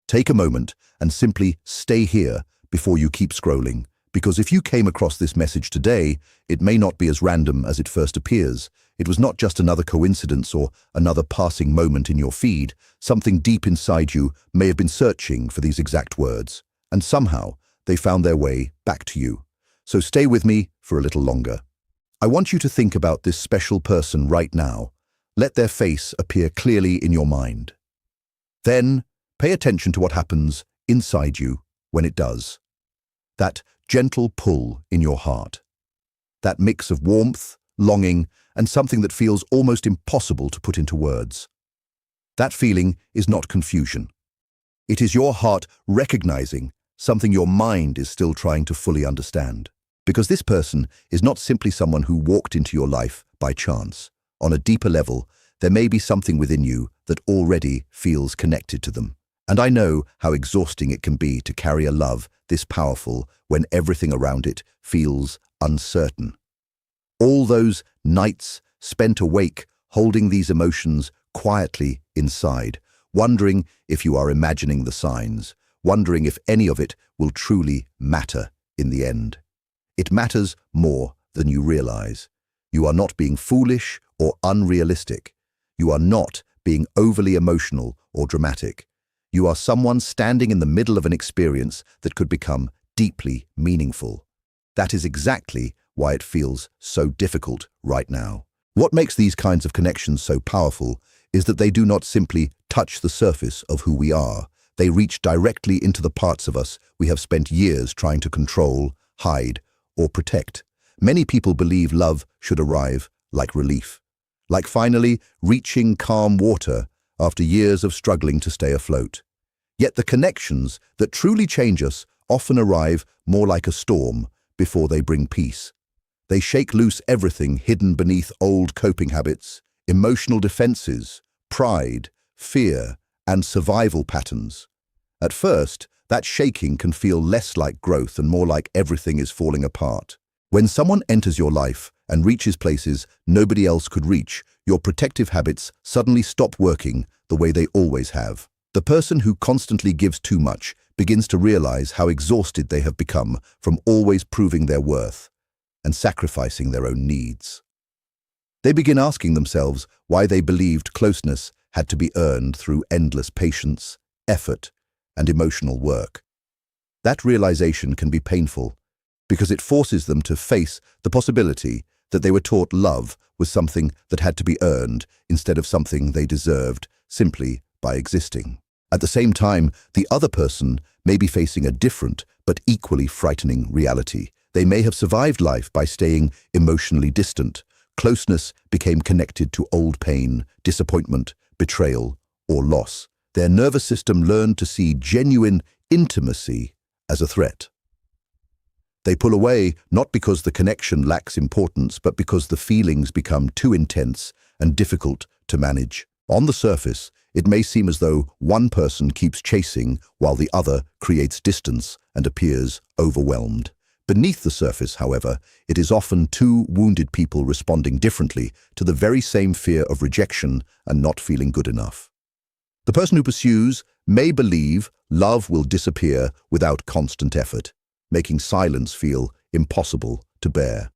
Take a moment and simply stay here before you keep scrolling, because if you came across this message today, it may not be as random as it first appears. It was not just another coincidence or another passing moment in your feed. Something deep inside you may have been searching for these exact words, and somehow they found their way back to you. So stay with me for a little longer. I want you to think about this special person right now. Let their face appear clearly in your mind. Then, pay attention to what happens inside you when it does. That gentle pull in your heart. That mix of warmth, longing, and something that feels almost impossible to put into words. That feeling is not confusion. It is your heart recognizing something your mind is still trying to fully understand. Because this person is not simply someone who walked into your life by chance. On a deeper level, there may be something within you that already feels connected to them. And I know how exhausting it can be to carry a love this powerful when everything around it feels uncertain. All those nights spent awake holding these emotions quietly inside, wondering if you are imagining the signs, wondering if any of it will truly matter in the end. It matters more than you realize. You are not being foolish or unrealistic. You are not being overly emotional or dramatic. You are someone standing in the middle of an experience that could become deeply meaningful. That is exactly why it feels so difficult right now. What makes these kinds of connections so powerful is that they do not simply touch the surface of who we are. They reach directly into the parts of us we have spent years trying to control, hide, or protect. Many people believe love should arrive like relief, like finally reaching calm water after years of struggling to stay afloat. Yet the connections that truly change us often arrive more like a storm before they bring peace. They shake loose everything hidden beneath old coping habits, emotional defenses, pride, fear, and survival patterns. At first, that shaking can feel less like growth and more like everything is falling apart. When someone enters your life and reaches places nobody else could reach, your protective habits suddenly stop working the way they always have. The person who constantly gives too much begins to realize how exhausted they have become from always proving their worth and sacrificing their own needs. They begin asking themselves why they believed closeness had to be earned through endless patience, effort, and emotional work. That realization can be painful because it forces them to face the possibility that they were taught love was something that had to be earned instead of something they deserved simply by existing. At the same time, the other person may be facing a different but equally frightening reality. They may have survived life by staying emotionally distant. Closeness became connected to old pain, disappointment, betrayal, or loss. Their nervous system learned to see genuine intimacy as a threat. They pull away not because the connection lacks importance, but because the feelings become too intense and difficult to manage. On the surface, it may seem as though one person keeps chasing while the other creates distance and appears overwhelmed. Beneath the surface, however, it is often two wounded people responding differently to the very same fear of rejection and not feeling good enough. The person who pursues may believe love will disappear without constant effort, making silence feel impossible to bear.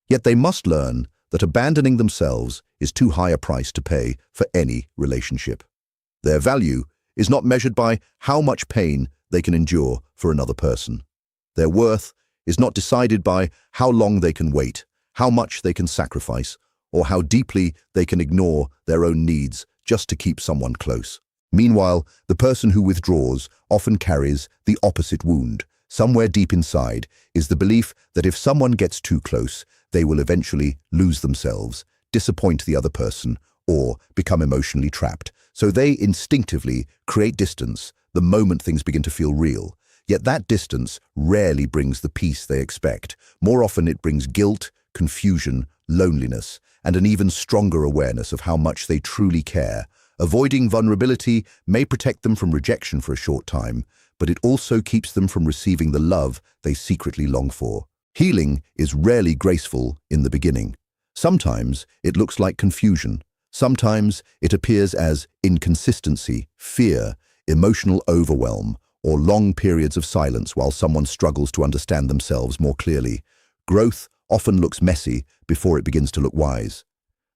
Yet they must learn that abandoning themselves is too high a price to pay for any relationship. Their value is not measured by how much pain they can endure for another person. Their worth is not decided by how long they can wait, how much they can sacrifice, or how deeply they can ignore their own needs just to keep someone close. Meanwhile, the person who withdraws often carries the opposite wound. Somewhere deep inside is the belief that if someone gets too close, they will eventually lose themselves, disappoint the other person, or become emotionally trapped. So they instinctively create distance the moment things begin to feel real. Yet that distance rarely brings the peace they expect. More often it brings guilt, confusion, loneliness, and an even stronger awareness of how much they truly care. Avoiding vulnerability may protect them from rejection for a short time, but it also keeps them from receiving the love they secretly long for. Healing is rarely graceful in the beginning. Sometimes it looks like confusion. Sometimes it appears as inconsistency, fear, emotional overwhelm, or long periods of silence while someone struggles to understand themselves more clearly. Growth often looks messy before it begins to look wise.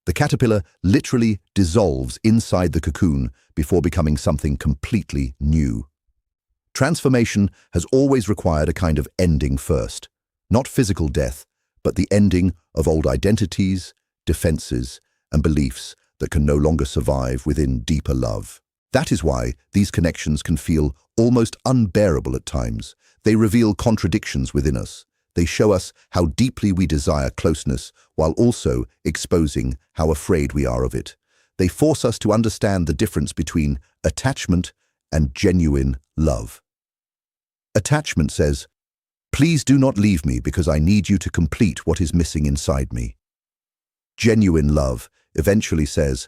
The caterpillar literally dissolves inside the cocoon before becoming something completely new. Transformation has always required a kind of ending first. Not physical death, but the ending of old identities, defenses, and beliefs that can no longer survive within deeper love. That is why these connections can feel almost unbearable at times. They reveal contradictions within us. They show us how deeply we desire closeness while also exposing how afraid we are of it. They force us to understand the difference between attachment and genuine love. Attachment says, "Please do not leave me because I need you to complete what is missing inside me." Genuine love eventually says,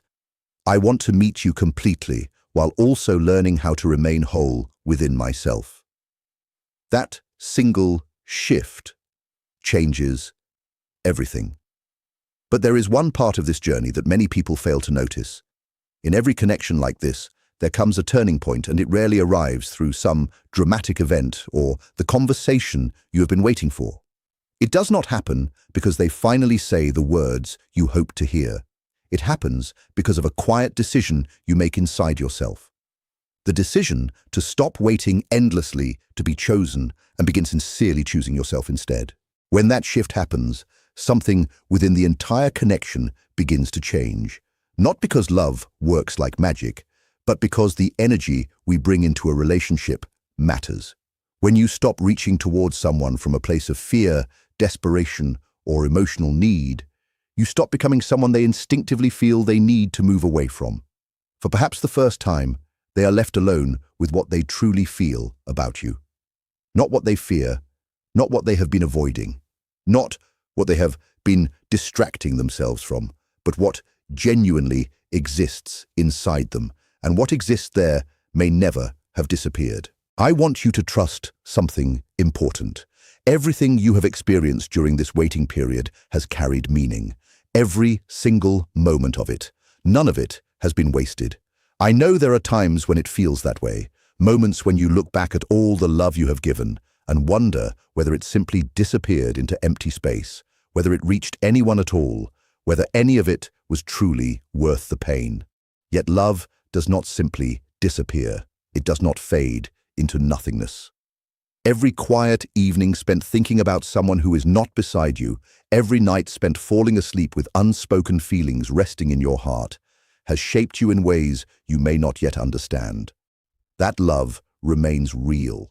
"I want to meet you completely while also learning how to remain whole within myself." That single shift changes everything. But there is one part of this journey that many people fail to notice. In every connection like this, there comes a turning point, and it rarely arrives through some dramatic event or the conversation you have been waiting for. It does not happen because they finally say the words you hope to hear. It happens because of a quiet decision you make inside yourself. The decision to stop waiting endlessly to be chosen and begin sincerely choosing yourself instead. When that shift happens, something within the entire connection begins to change. Not because love works like magic, but because the energy we bring into a relationship matters. When you stop reaching towards someone from a place of fear, desperation, or emotional need, you stop becoming someone they instinctively feel they need to move away from. For perhaps the first time, they are left alone with what they truly feel about you. Not what they fear, not what they have been avoiding, not what they have been distracting themselves from, but what genuinely exists inside them, and what exists there may never have disappeared. I want you to trust something important. Everything you have experienced during this waiting period has carried meaning. Every single moment of it. None of it has been wasted. I know there are times when it feels that way, moments when you look back at all the love you have given and wonder whether it simply disappeared into empty space, whether it reached anyone at all, whether any of it was truly worth the pain. Yet love does not simply disappear. It does not fade into nothingness. Every quiet evening spent thinking about someone who is not beside you, every night spent falling asleep with unspoken feelings resting in your heart, has shaped you in ways you may not yet understand. That love remains real.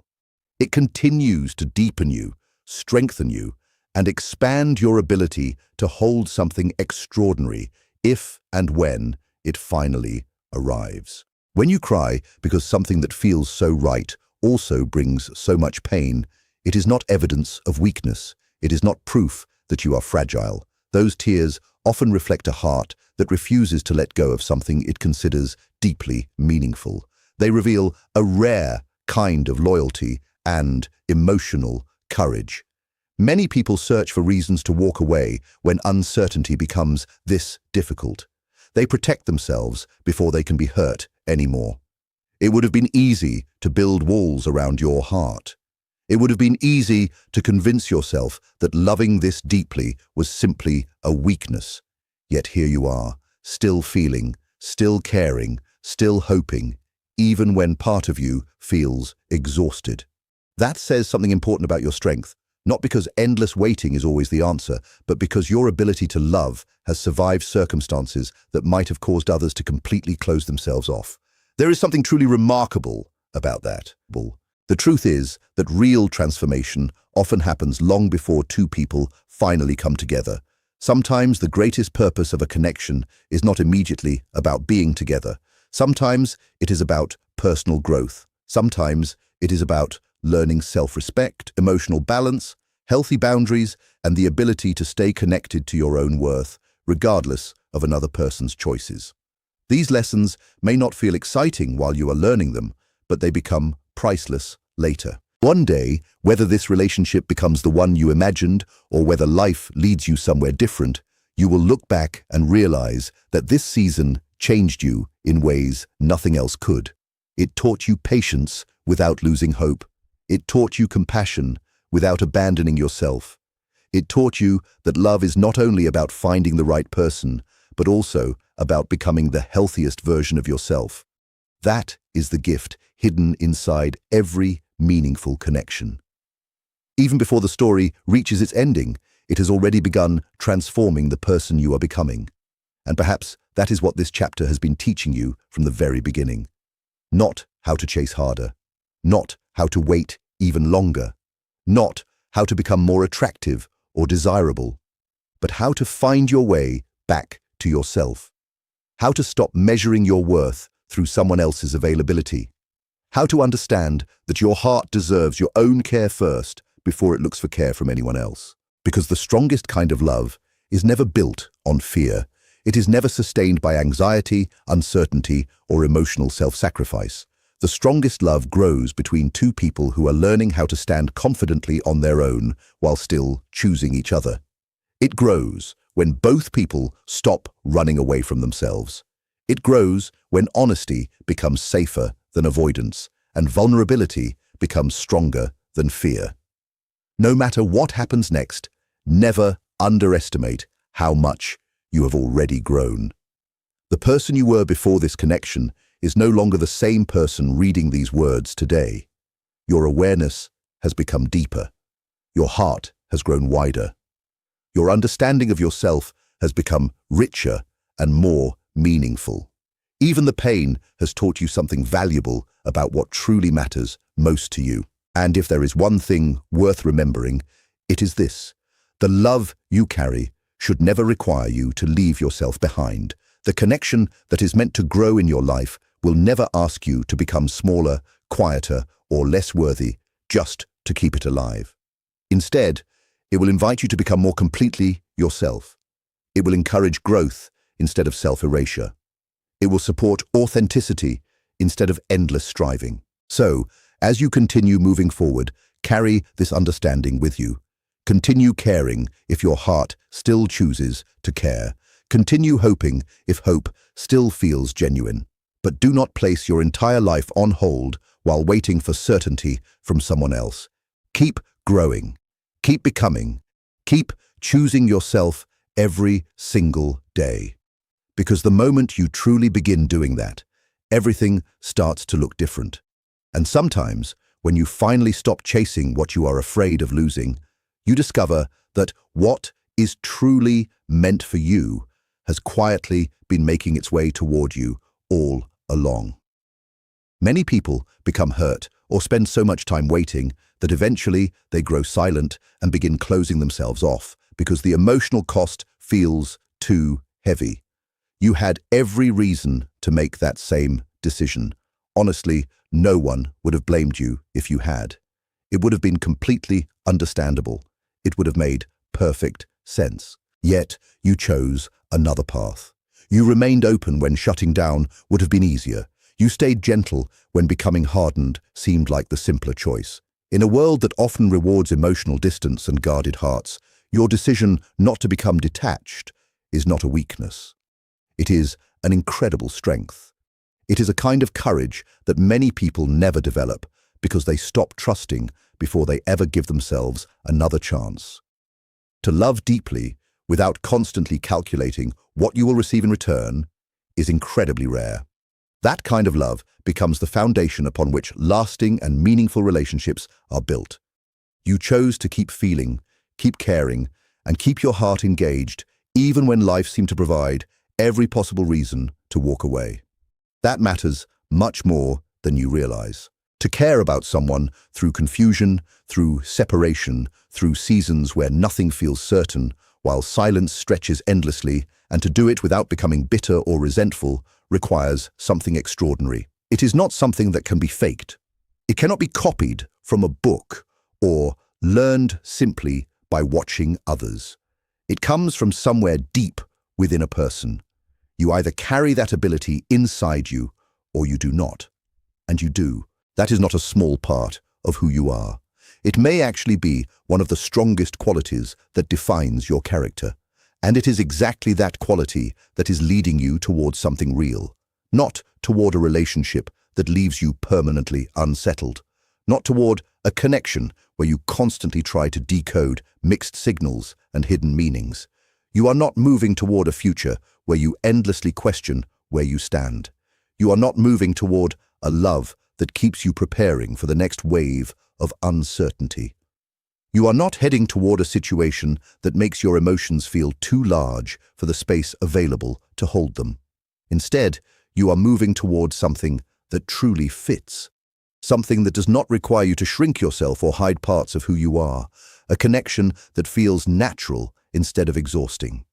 It continues to deepen you, strengthen you, and expand your ability to hold something extraordinary if and when it finally arrives. When you cry because something that feels so right also brings so much pain, it is not evidence of weakness. It is not proof that you are fragile. Those tears often reflect a heart that refuses to let go of something it considers deeply meaningful. They reveal a rare kind of loyalty and emotional courage. Many people search for reasons to walk away when uncertainty becomes this difficult. They protect themselves before they can be hurt anymore. It would have been easy to build walls around your heart. It would have been easy to convince yourself that loving this deeply was simply a weakness. Yet here you are, still feeling, still caring, still hoping, even when part of you feels exhausted. That says something important about your strength, not because endless waiting is always the answer, but because your ability to love has survived circumstances that might have caused others to completely close themselves off. There is something truly remarkable about that. The truth is that real transformation often happens long before two people finally come together. Sometimes the greatest purpose of a connection is not immediately about being together. Sometimes it is about personal growth. Sometimes it is about learning self-respect, emotional balance, healthy boundaries, and the ability to stay connected to your own worth, regardless of another person's choices. These lessons may not feel exciting while you are learning them, but they become priceless later. One day, whether this relationship becomes the one you imagined or whether life leads you somewhere different, you will look back and realize that this season changed you in ways nothing else could. It taught you patience without losing hope. It taught you compassion without abandoning yourself. It taught you that love is not only about finding the right person, but also about becoming the healthiest version of yourself. That is the gift hidden inside every meaningful connection. Even before the story reaches its ending, it has already begun transforming the person you are becoming. And perhaps that is what this chapter has been teaching you from the very beginning. Not how to chase harder, not how to wait even longer, not how to become more attractive or desirable, but how to find your way back to yourself. How to stop measuring your worth through someone else's availability. How to understand that your heart deserves your own care first before it looks for care from anyone else. Because the strongest kind of love is never built on fear. It is never sustained by anxiety, uncertainty, or emotional self-sacrifice. The strongest love grows between two people who are learning how to stand confidently on their own while still choosing each other. It grows when both people stop running away from themselves. It grows when honesty becomes safer than avoidance and vulnerability becomes stronger than fear. No matter what happens next, never underestimate how much you have already grown. The person you were before this connection is no longer the same person reading these words today. Your awareness has become deeper. Your heart has grown wider. Your understanding of yourself has become richer and more meaningful. Even the pain has taught you something valuable about what truly matters most to you. And if there is one thing worth remembering, it is this: the love you carry should never require you to leave yourself behind. The connection that is meant to grow in your life will never ask you to become smaller, quieter, or less worthy just to keep it alive. Instead, it will invite you to become more completely yourself. It will encourage growth instead of self-erasure. It will support authenticity instead of endless striving. So, as you continue moving forward, carry this understanding with you. Continue caring if your heart still chooses to care. Continue hoping if hope still feels genuine. But do not place your entire life on hold while waiting for certainty from someone else. Keep growing. Keep becoming. Keep choosing yourself every single day. Because the moment you truly begin doing that, everything starts to look different. And sometimes, when you finally stop chasing what you are afraid of losing, you discover that what is truly meant for you has quietly been making its way toward you all along. Many people become hurt or spend so much time waiting that eventually they grow silent and begin closing themselves off because the emotional cost feels too heavy. You had every reason to make that same decision. Honestly, no one would have blamed you if you had. It would have been completely understandable. It would have made perfect sense. Yet, you chose another path. You remained open when shutting down would have been easier. You stayed gentle when becoming hardened seemed like the simpler choice. In a world that often rewards emotional distance and guarded hearts, your decision not to become detached is not a weakness. It is an incredible strength. It is a kind of courage that many people never develop because they stop trusting before they ever give themselves another chance. To love deeply without constantly calculating what you will receive in return is incredibly rare. That kind of love becomes the foundation upon which lasting and meaningful relationships are built. You chose to keep feeling, keep caring, and keep your heart engaged even when life seemed to provide every possible reason to walk away. That matters much more than you realize. To care about someone through confusion, through separation, through seasons where nothing feels certain, while silence stretches endlessly, and to do it without becoming bitter or resentful requires something extraordinary. It is not something that can be faked. It cannot be copied from a book or learned simply by watching others. It comes from somewhere deep within a person. You either carry that ability inside you or you do not. And you do. That is not a small part of who you are. It may actually be one of the strongest qualities that defines your character. And it is exactly that quality that is leading you towards something real, not toward a relationship that leaves you permanently unsettled, not toward a connection where you constantly try to decode mixed signals and hidden meanings. You are not moving toward a future where you endlessly question where you stand. You are not moving toward a love that keeps you preparing for the next wave of uncertainty. You are not heading toward a situation that makes your emotions feel too large for the space available to hold them. Instead, you are moving toward something that truly fits. Something that does not require you to shrink yourself or hide parts of who you are. A connection that feels natural instead of exhausting.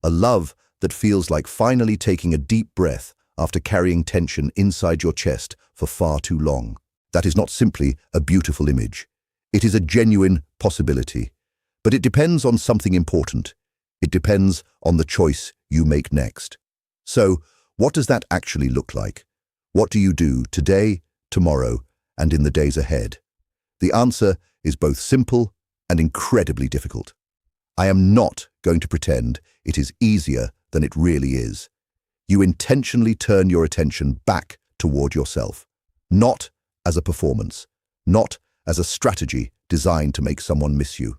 A love that feels like finally taking a deep breath after carrying tension inside your chest for far too long. That is not simply a beautiful image. It is a genuine possibility. But it depends on something important. It depends on the choice you make next. So, what does that actually look like? What do you do today, tomorrow, and in the days ahead? The answer is both simple and incredibly difficult. I am not going to pretend it is easier than it really is. You intentionally turn your attention back toward yourself, not as a performance, not as a strategy designed to make someone miss you,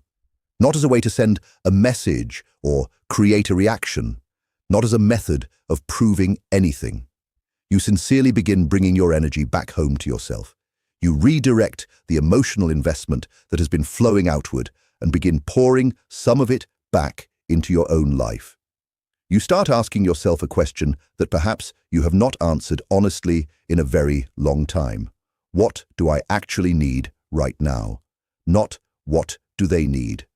not as a way to send a message or create a reaction, not as a method of proving anything. You sincerely begin bringing your energy back home to yourself. You redirect the emotional investment that has been flowing outward and begin pouring some of it back into your own life. You start asking yourself a question that perhaps you have not answered honestly in a very long time. What do I actually need right now? Not what do they need?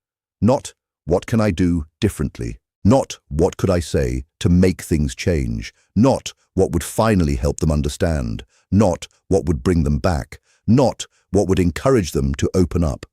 Not what can I do differently? Not what could I say to make things change? Not what would finally help them understand? Not what would bring them back? Not what would encourage them to open up?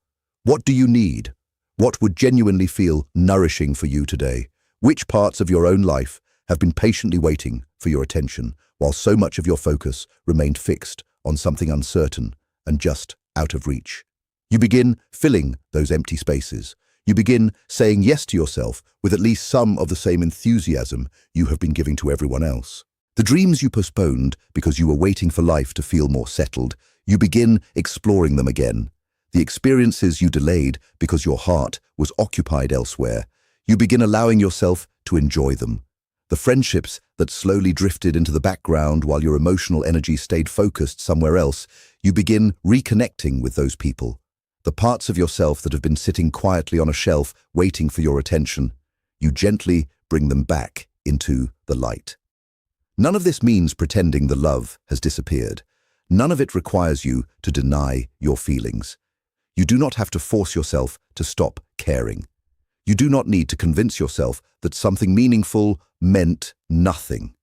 What do you need? What would genuinely feel nourishing for you today? Which parts of your own life have been patiently waiting for your attention, while so much of your focus remained fixed on something uncertain and just out of reach? You begin filling those empty spaces. You begin saying yes to yourself with at least some of the same enthusiasm you have been giving to everyone else. The dreams you postponed because you were waiting for life to feel more settled, you begin exploring them again. The experiences you delayed because your heart was occupied elsewhere, you begin allowing yourself to enjoy them. The friendships that slowly drifted into the background while your emotional energy stayed focused somewhere else, you begin reconnecting with those people. The parts of yourself that have been sitting quietly on a shelf waiting for your attention, you gently bring them back into the light. None of this means pretending the love has disappeared. None of it requires you to deny your feelings. You do not have to force yourself to stop caring. You do not need to convince yourself that something meaningful meant nothing.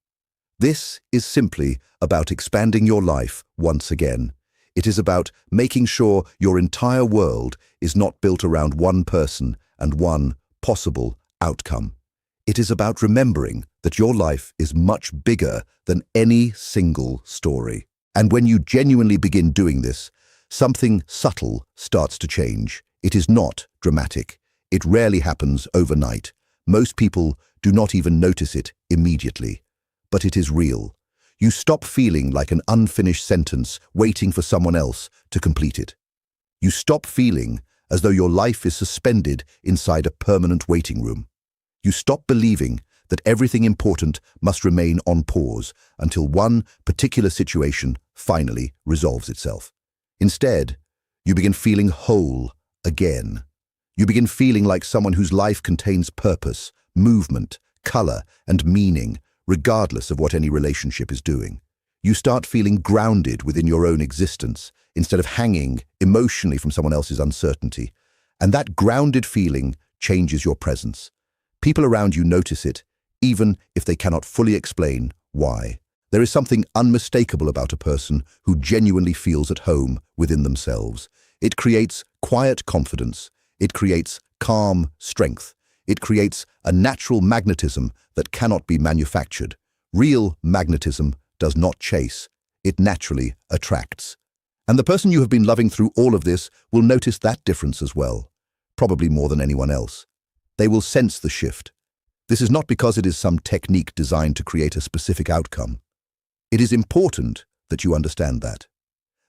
This is simply about expanding your life once again. It is about making sure your entire world is not built around one person and one possible outcome. It is about remembering that your life is much bigger than any single story. And when you genuinely begin doing this, something subtle starts to change. It is not dramatic. It rarely happens overnight. Most people do not even notice it immediately. But it is real. You stop feeling like an unfinished sentence waiting for someone else to complete it. You stop feeling as though your life is suspended inside a permanent waiting room. You stop believing that everything important must remain on pause until one particular situation finally resolves itself. Instead, you begin feeling whole again. You begin feeling like someone whose life contains purpose, movement, color, and meaning, regardless of what any relationship is doing. You start feeling grounded within your own existence, instead of hanging emotionally from someone else's uncertainty. And that grounded feeling changes your presence. People around you notice it, even if they cannot fully explain why. There is something unmistakable about a person who genuinely feels at home within themselves. It creates quiet confidence. It creates calm strength. It creates a natural magnetism that cannot be manufactured. Real magnetism does not chase. It naturally attracts. And the person you have been loving through all of this will notice that difference as well, probably more than anyone else. They will sense the shift. This is not because it is some technique designed to create a specific outcome. It is important that you understand that.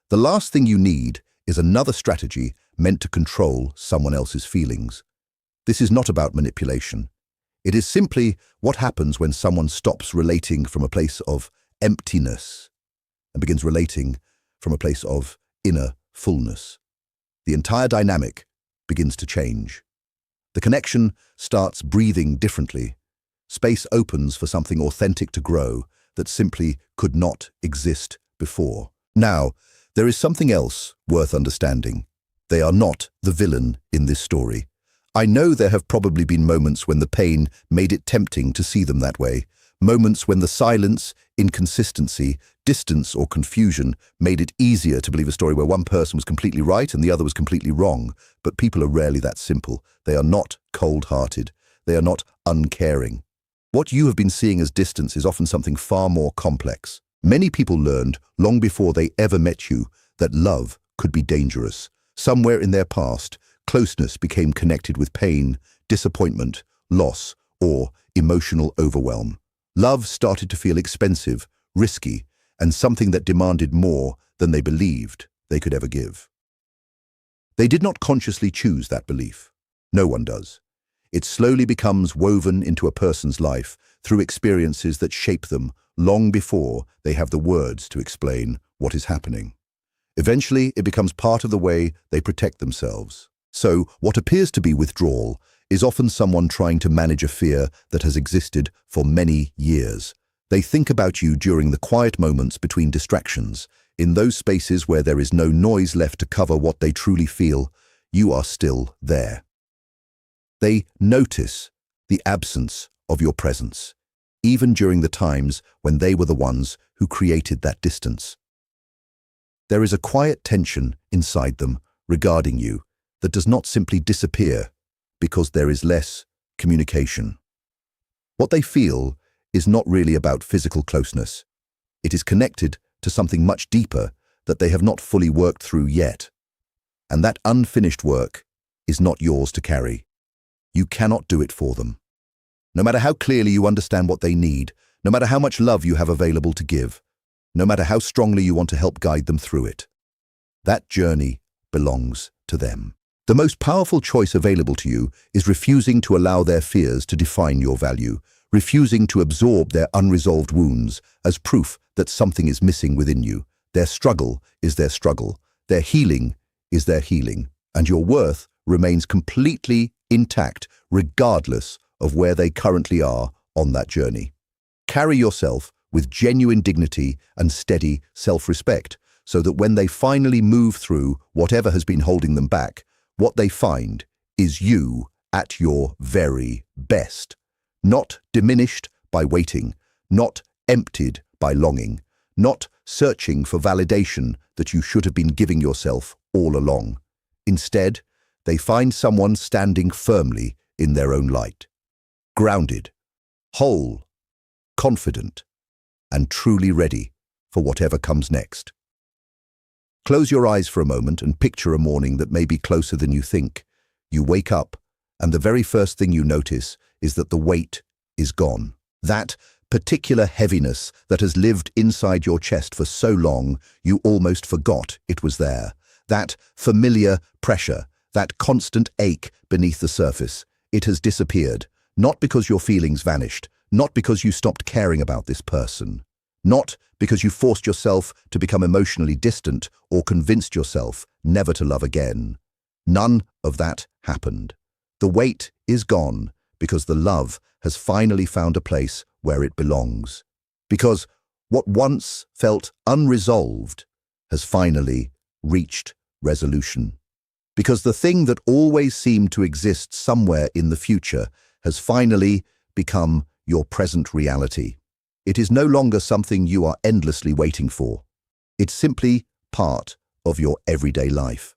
The last thing you need is another strategy meant to control someone else's feelings. This is not about manipulation. It is simply what happens when someone stops relating from a place of emptiness and begins relating from a place of inner fullness. The entire dynamic begins to change. The connection starts breathing differently. Space opens for something authentic to grow that simply could not exist before. Now, there is something else worth understanding. They are not the villain in this story. I know there have probably been moments when the pain made it tempting to see them that way, moments when the silence, inconsistency, distance or confusion made it easier to believe a story where one person was completely right and the other was completely wrong. But people are rarely that simple. They are not cold-hearted. They are not uncaring. What you have been seeing as distance is often something far more complex. Many people learned, long before they ever met you, that love could be dangerous. Somewhere in their past, closeness became connected with pain, disappointment, loss, or emotional overwhelm. Love started to feel expensive, risky, and something that demanded more than they believed they could ever give. They did not consciously choose that belief. No one does. It slowly becomes woven into a person's life through experiences that shape them long before they have the words to explain what is happening. Eventually, it becomes part of the way they protect themselves. So, what appears to be withdrawal is often someone trying to manage a fear that has existed for many years. They think about you during the quiet moments between distractions. In those spaces where there is no noise left to cover what they truly feel, you are still there. They notice the absence of your presence, even during the times when they were the ones who created that distance. There is a quiet tension inside them regarding you that does not simply disappear because there is less communication. What they feel is not really about physical closeness. It is connected to something much deeper that they have not fully worked through yet. And that unfinished work is not yours to carry. You cannot do it for them. No matter how clearly you understand what they need, no matter how much love you have available to give, no matter how strongly you want to help guide them through it, that journey belongs to them. The most powerful choice available to you is refusing to allow their fears to define your value, refusing to absorb their unresolved wounds as proof that something is missing within you. Their struggle is their struggle, their healing is their healing, and your worth remains completely intact regardless of where they currently are on that journey. Carry yourself with genuine dignity and steady self-respect so that when they finally move through whatever has been holding them back, what they find is you at your very best, not diminished by waiting, not emptied by longing, not searching for validation that you should have been giving yourself all along. Instead, they find someone standing firmly in their own light, grounded, whole, confident, and truly ready for whatever comes next. Close your eyes for a moment and picture a morning that may be closer than you think. You wake up, and the very first thing you notice is that the weight is gone. That particular heaviness that has lived inside your chest for so long, you almost forgot it was there. That familiar pressure, that constant ache beneath the surface, it has disappeared, not because your feelings vanished, not because you stopped caring about this person, not because you forced yourself to become emotionally distant or convinced yourself never to love again. None of that happened. The weight is gone because the love has finally found a place where it belongs. Because what once felt unresolved has finally reached resolution. Because the thing that always seemed to exist somewhere in the future has finally become your present reality. It is no longer something you are endlessly waiting for. It's simply part of your everyday life.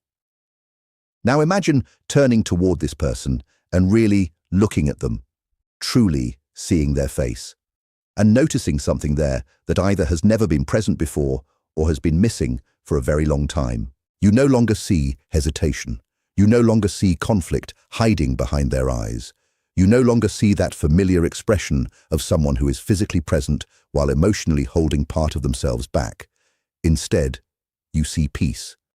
Now imagine turning toward this person and really looking at them, truly seeing their face, and noticing something there that either has never been present before or has been missing for a very long time. You no longer see hesitation. You no longer see conflict hiding behind their eyes. You no longer see that familiar expression of someone who is physically present while emotionally holding part of themselves back. Instead, you see peace.